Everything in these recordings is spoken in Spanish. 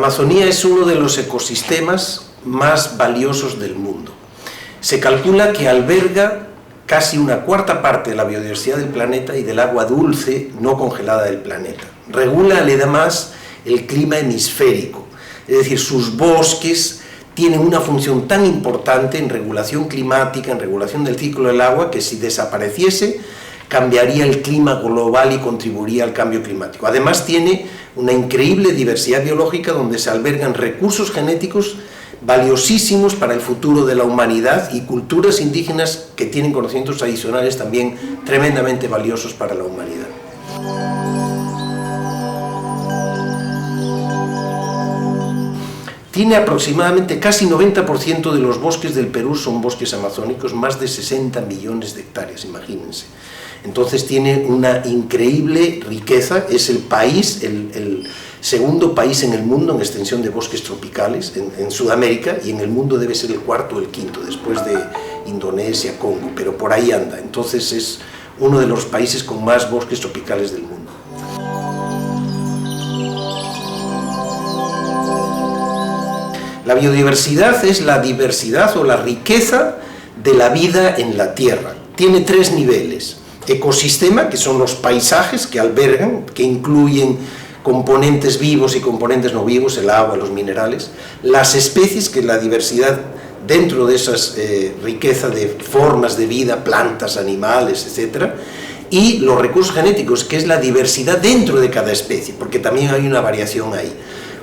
Amazonía es uno de los ecosistemas más valiosos del mundo. Se calcula que alberga casi una cuarta parte de la biodiversidad del planeta y del agua dulce no congelada del planeta. Regula además el clima hemisférico, es decir, sus bosques tienen una función tan importante en regulación climática, en regulación del ciclo del agua, que si desapareciese cambiaría el clima global y contribuiría al cambio climático. Además tiene una increíble diversidad biológica donde se albergan recursos genéticos valiosísimos para el futuro de la humanidad y culturas indígenas que tienen conocimientos tradicionales también tremendamente valiosos para la humanidad. Tiene aproximadamente casi 90% de los bosques del Perú son bosques amazónicos, más de 60 millones de hectáreas, imagínense. Entonces tiene una increíble riqueza, es el país, el segundo país en el mundo en extensión de bosques tropicales, en Sudamérica, y en el mundo debe ser el cuarto o el quinto, después de Indonesia, Congo, pero por ahí anda. Entonces es uno de los países con más bosques tropicales del mundo. La biodiversidad es la diversidad o la riqueza de la vida en la Tierra. Tiene tres niveles. Ecosistema, que son los paisajes que albergan, que incluyen componentes vivos y componentes no vivos, el agua, los minerales. Las especies, que es la diversidad dentro de esas riqueza de formas de vida, plantas, animales, etc. Y los recursos genéticos, que es la diversidad dentro de cada especie, porque también hay una variación ahí.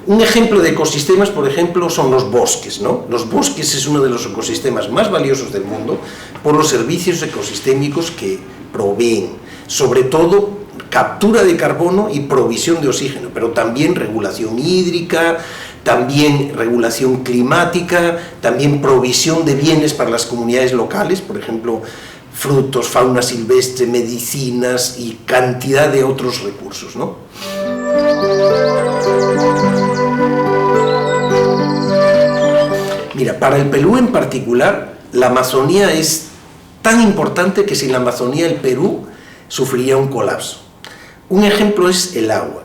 Un ejemplo de ecosistemas, por ejemplo, son los bosques, ¿no? Los bosques es uno de los ecosistemas más valiosos del mundo por los servicios ecosistémicos que proveen, sobre todo captura de carbono y provisión de oxígeno, pero también regulación hídrica, también regulación climática, también provisión de bienes para las comunidades locales, por ejemplo, frutos, fauna silvestre, medicinas y cantidad de otros recursos, ¿no? Mira, para el Perú en particular, la Amazonía es tan importante que sin la Amazonía el Perú sufriría un colapso. Un ejemplo es el agua.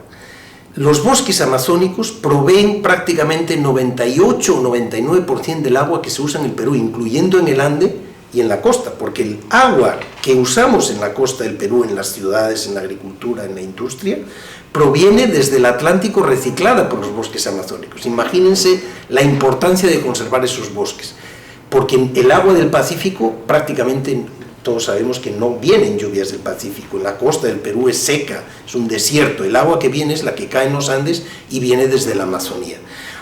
Los bosques amazónicos proveen prácticamente 98 o 99% del agua que se usa en el Perú, incluyendo en el Ande y en la costa, porque el agua que usamos en la costa del Perú, en las ciudades, en la agricultura, en la industria, proviene desde el Atlántico reciclada por los bosques amazónicos. Imagínense la importancia de conservar esos bosques, porque el agua del Pacífico prácticamente todos sabemos que no vienen lluvias del Pacífico, en la costa del Perú es seca, es un desierto, el agua que viene es la que cae en los Andes y viene desde la Amazonía.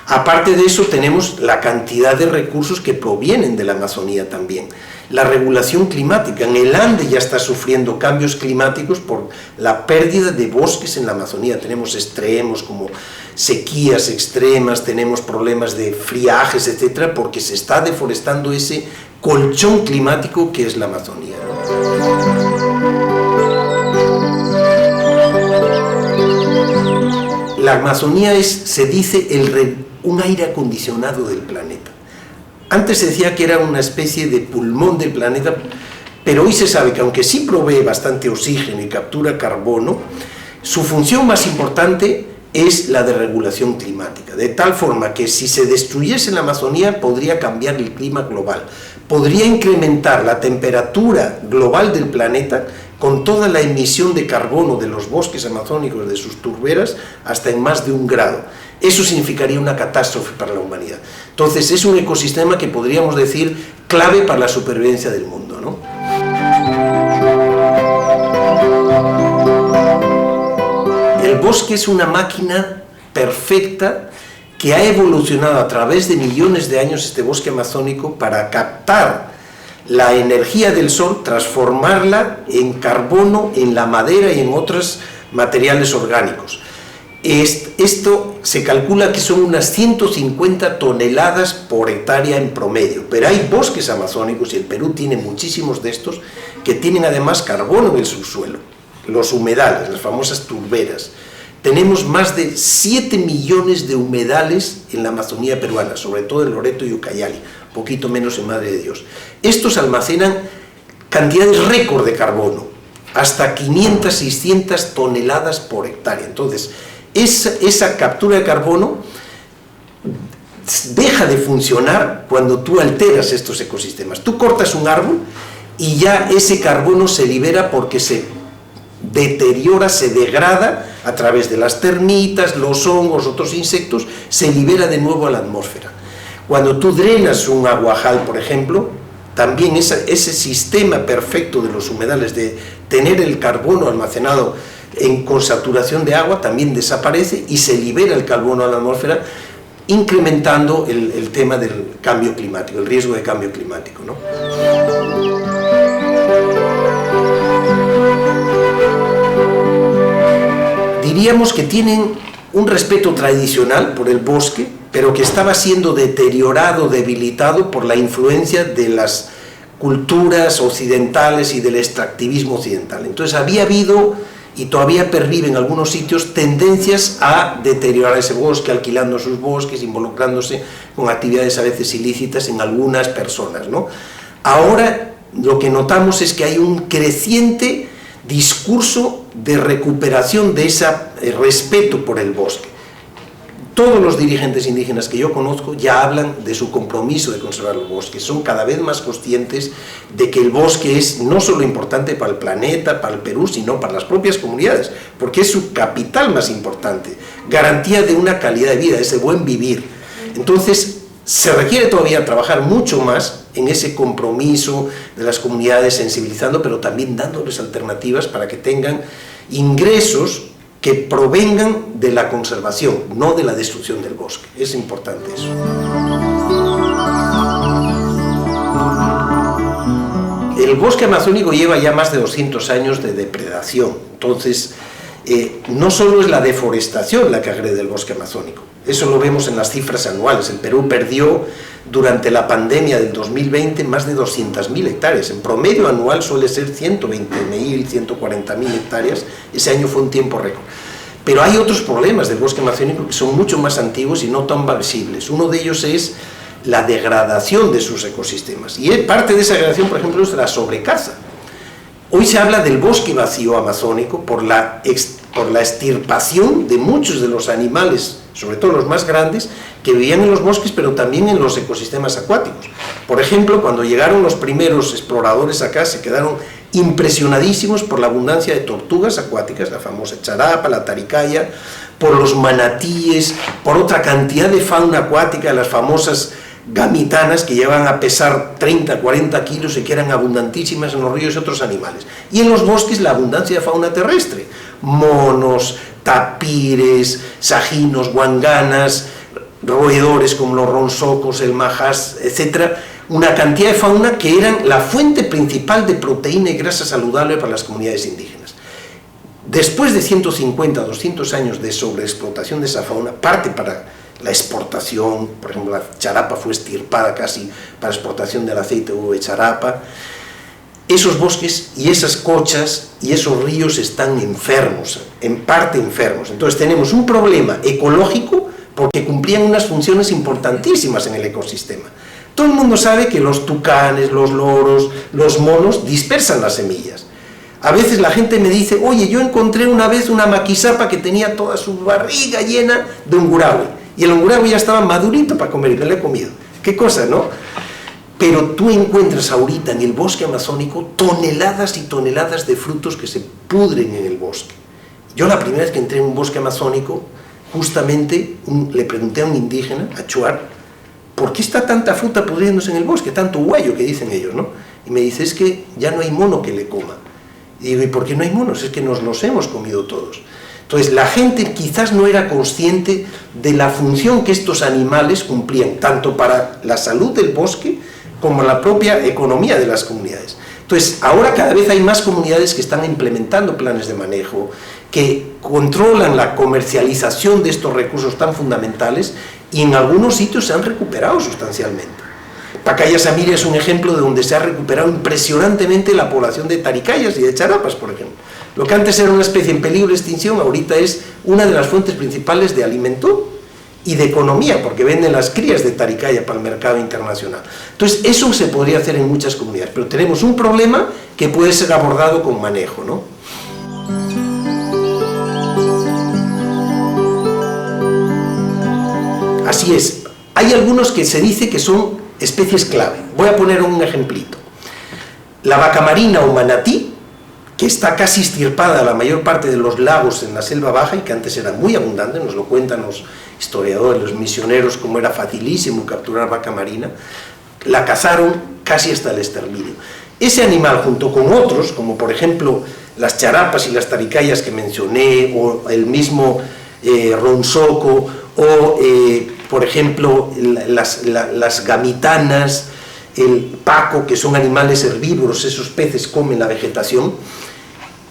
Aparte de eso tenemos la cantidad de recursos que provienen de la Amazonía también. La regulación climática, en el Ande ya está sufriendo cambios climáticos por la pérdida de bosques en la Amazonía. Tenemos extremos como sequías extremas, tenemos problemas de friajes, etcétera, porque se está deforestando ese colchón climático que es la Amazonía, ¿no? La Amazonía es, se dice, un aire acondicionado del planeta. Antes se decía que era una especie de pulmón del planeta, pero hoy se sabe que aunque sí provee bastante oxígeno y captura carbono, su función más importante es la de regulación climática, de tal forma que si se destruyese la Amazonía podría cambiar el clima global, podría incrementar la temperatura global del planeta con toda la emisión de carbono de los bosques amazónicos, de sus turberas, hasta en más de 1 grado. Eso significaría una catástrofe para la humanidad. Entonces es un ecosistema que podríamos decir clave para la supervivencia del mundo, ¿no? El bosque es una máquina perfecta que ha evolucionado a través de millones de años, este bosque amazónico, para captar la energía del sol, transformarla en carbono, en la madera y en otros materiales orgánicos. Esto se calcula que son unas 150 toneladas por hectárea en promedio, pero hay bosques amazónicos, y el Perú tiene muchísimos de estos, que tienen además carbono en el subsuelo, los humedales, las famosas turberas. Tenemos más de 7 millones de humedales en la Amazonía peruana, sobre todo en Loreto y Ucayali, poquito menos en Madre de Dios. Estos almacenan cantidades récord de carbono, hasta 500, 600 toneladas por hectárea. Entonces, esa captura de carbono deja de funcionar cuando tú alteras estos ecosistemas. Tú cortas un árbol y ya ese carbono se libera porque se deteriora, se degrada a través de las termitas, los hongos, otros insectos, se libera de nuevo a la atmósfera. Cuando tú drenas un aguajal, por ejemplo, también ese sistema perfecto de los humedales de tener el carbono almacenado con saturación de agua también desaparece y se libera el carbono a la atmósfera, incrementando el tema del cambio climático, el riesgo de cambio climático, ¿no? Diríamos que tienen un respeto tradicional por el bosque, pero que estaba siendo deteriorado, debilitado por la influencia de las culturas occidentales y del extractivismo occidental. Entonces había habido, y todavía pervive en algunos sitios, tendencias a deteriorar ese bosque, alquilando sus bosques, involucrándose con actividades a veces ilícitas en algunas personas, ¿no? Ahora lo que notamos es que hay un creciente discurso de recuperación de ese respeto por el bosque. Todos los dirigentes indígenas que yo conozco ya hablan de su compromiso de conservar los bosques, son cada vez más conscientes de que el bosque es no solo importante para el planeta, para el Perú, sino para las propias comunidades, porque es su capital más importante, garantía de una calidad de vida, ese buen vivir. Entonces, se requiere todavía trabajar mucho más en ese compromiso de las comunidades, sensibilizando, pero también dándoles alternativas para que tengan ingresos que provengan de la conservación, no de la destrucción del bosque. Es importante eso. El bosque amazónico lleva ya más de 200 años de depredación, entonces no solo es la deforestación la que agrede el bosque amazónico, eso lo vemos en las cifras anuales. El Perú perdió durante la pandemia del 2020 más de 200.000 hectáreas, en promedio anual suele ser 120.000, 140.000 hectáreas, ese año fue un tiempo récord. Pero hay otros problemas del bosque amazónico que son mucho más antiguos y no tan visibles. Uno de ellos es la degradación de sus ecosistemas, y parte de esa degradación, por ejemplo, es la sobrecaza. Hoy se habla del bosque vacío amazónico por la extirpación de muchos de los animales, sobre todo los más grandes, que vivían en los bosques, pero también en los ecosistemas acuáticos. Por ejemplo, cuando llegaron los primeros exploradores acá, se quedaron impresionadísimos por la abundancia de tortugas acuáticas, la famosa charapa, la taricaya, por los manatíes, por otra cantidad de fauna acuática, las famosas gamitanas, que llevan a pesar 30, 40 kilos y que eran abundantísimas en los ríos y otros animales. Y en los bosques la abundancia de fauna terrestre, monos, tapires, sajinos, guanganas, roedores como los ronsocos, el majás, etc. Una cantidad de fauna que eran la fuente principal de proteína y grasa saludable para las comunidades indígenas. Después de 150, 200 años de sobreexplotación de esa fauna, parte para la exportación, por ejemplo, la charapa fue extirpada casi para exportación del aceite de charapa. Esos bosques y esas cochas y esos ríos están enfermos, en parte enfermos. Entonces tenemos un problema ecológico porque cumplían unas funciones importantísimas en el ecosistema. Todo el mundo sabe que los tucanes, los loros, los monos dispersan las semillas. A veces la gente me dice, oye, yo encontré una vez una maquisapa que tenía toda su barriga llena de ungurahue, y el ungurahue ya estaba madurito para comer y me lo he comido. Qué cosa, ¿no? Pero tú encuentras ahorita en el bosque amazónico toneladas y toneladas de frutos que se pudren en el bosque. Yo la primera vez que entré en un bosque amazónico, justamente le pregunté a un indígena, a Chuar, ¿por qué está tanta fruta pudriéndose en el bosque? Tanto huello que dicen ellos, ¿no? Y me dice, es que ya no hay mono que le coma. Y digo, ¿y por qué no hay monos? Es que nos los hemos comido todos. Entonces la gente quizás no era consciente de la función que estos animales cumplían, tanto para la salud del bosque como la propia economía de las comunidades. Entonces ahora cada vez hay más comunidades que están implementando planes de manejo, que controlan la comercialización de estos recursos tan fundamentales, y en algunos sitios se han recuperado sustancialmente. Pacaya Samiria es un ejemplo de donde se ha recuperado impresionantemente la población de taricayas y de charapas, por ejemplo. Lo que antes era una especie en peligro de extinción, ahorita es una de las fuentes principales de alimento y de economía, porque venden las crías de taricaya para el mercado internacional. Entonces, eso se podría hacer en muchas comunidades, pero tenemos un problema que puede ser abordado con manejo, ¿no? Así Así es, hay algunos que se dice que son especies clave. Voy a poner un ejemplito. La vaca marina o manatí, que está casi extirpada la mayor parte de los lagos en la selva baja y que antes era muy abundante, nos lo cuentan los historiadores, los misioneros, como era facilísimo capturar vaca marina, la cazaron casi hasta el exterminio. Ese animal, junto con otros, como por ejemplo las charapas y las taricayas que mencioné, o el mismo ronsoco, o por ejemplo las gamitanas, el paco, que son animales herbívoros, esos peces comen la vegetación,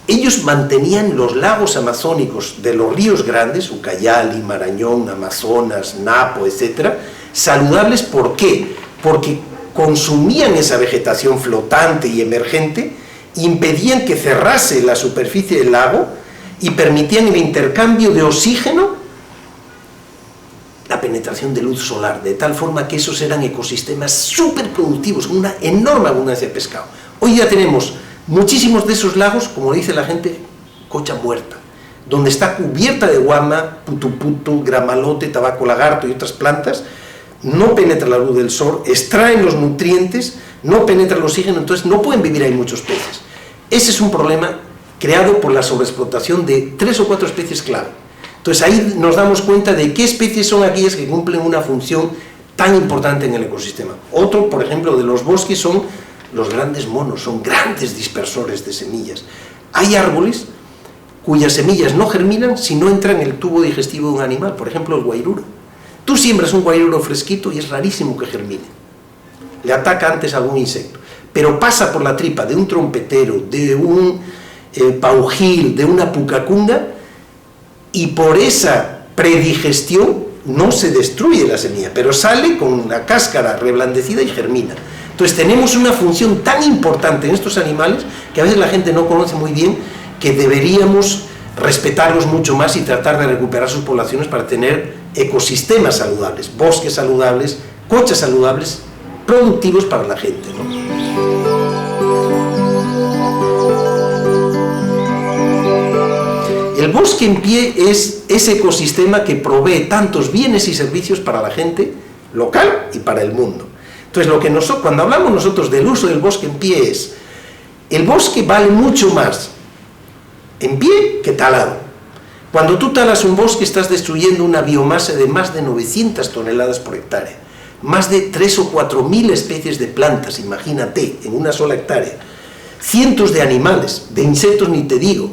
ellos mantenían los lagos amazónicos de los ríos grandes, Ucayali, Marañón, Amazonas, Napo, etc., saludables. ¿Por qué? Porque consumían esa vegetación flotante y emergente, impedían que cerrase la superficie del lago y permitían el intercambio de oxígeno, la penetración de luz solar, de tal forma que esos eran ecosistemas súper productivos, con una enorme abundancia de pescado. Hoy ya tenemos muchísimos de esos lagos, como dice la gente, cocha muerta, donde está cubierta de guama, putuputu, gramalote, tabaco lagarto y otras plantas. No penetra la luz del sol, extraen los nutrientes, no penetra el oxígeno, entonces no pueden vivir ahí muchos peces. Ese es un problema creado por la sobreexplotación de 3 o 4 especies clave. Entonces ahí nos damos cuenta de qué especies son aquellas que cumplen una función tan importante en el ecosistema. Otro, por ejemplo, de los bosques son los grandes monos, son grandes dispersores de semillas. Hay árboles cuyas semillas no germinan si no entran en el tubo digestivo de un animal, por ejemplo el guairuro. Tú siembras un guairuro fresquito y es rarísimo que germine. Le ataca antes algún insecto, pero pasa por la tripa de un trompetero, de un paujil, de una pucacunga, y por esa predigestión no se destruye la semilla, pero sale con la cáscara reblandecida y germina. Entonces tenemos una función tan importante en estos animales que a veces la gente no conoce muy bien, que deberíamos respetarlos mucho más y tratar de recuperar sus poblaciones para tener ecosistemas saludables, bosques saludables, cochas saludables, productivos para la gente, ¿no? El bosque en pie es ese ecosistema que provee tantos bienes y servicios para la gente local y para el mundo. Entonces, cuando hablamos nosotros del uso del bosque en pie es, el bosque vale mucho más en pie que talado. Cuando tú talas un bosque estás destruyendo una biomasa de más de 900 toneladas por hectárea, más de 3 o 4 mil especies de plantas, imagínate, en una sola hectárea, cientos de animales, de insectos ni te digo.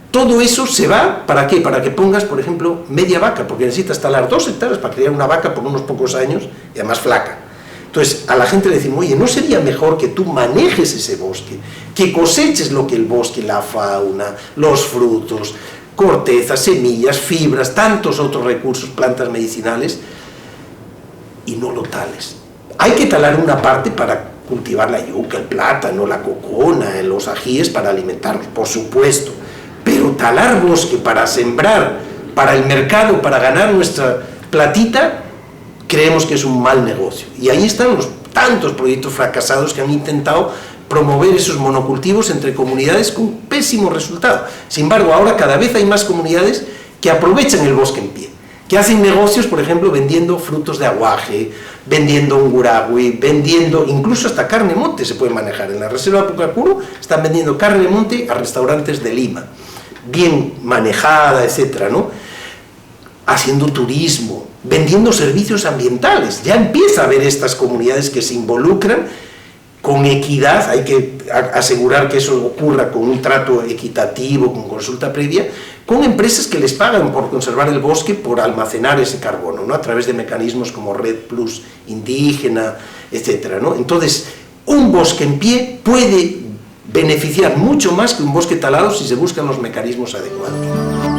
Todo eso se va, ¿para qué? Para que pongas, por ejemplo, media vaca, porque necesitas talar 2 hectáreas para criar una vaca por unos pocos años y además flaca. Entonces, a la gente le decimos, oye, ¿no sería mejor que tú manejes ese bosque, que coseches lo que el bosque, la fauna, los frutos, cortezas, semillas, fibras, tantos otros recursos, plantas medicinales, y no lo tales? Hay que talar una parte para cultivar la yuca, el plátano, la cocona, los ajíes para alimentarlos, por supuesto. Pero talar bosque para sembrar, para el mercado, para ganar nuestra platita, creemos que es un mal negocio. Y ahí están los tantos proyectos fracasados que han intentado promover esos monocultivos entre comunidades con pésimo resultado. Sin embargo, ahora cada vez hay más comunidades que aprovechan el bosque en pie, que hacen negocios, por ejemplo, vendiendo frutos de aguaje, vendiendo unguragüi, vendiendo incluso hasta carne monte se puede manejar. En la reserva Pucacuro están vendiendo carne monte a restaurantes de Lima, bien manejada, etcétera, ¿no? Haciendo turismo, vendiendo servicios ambientales. Ya empieza a haber estas comunidades que se involucran con equidad. Hay que asegurar que eso ocurra con un trato equitativo, con consulta previa, con empresas que les pagan por conservar el bosque, por almacenar ese carbono, ¿no? A través de mecanismos como Red Plus indígena, etcétera, ¿no? Entonces, un bosque en pie puede beneficiar mucho más que un bosque talado si se buscan los mecanismos adecuados.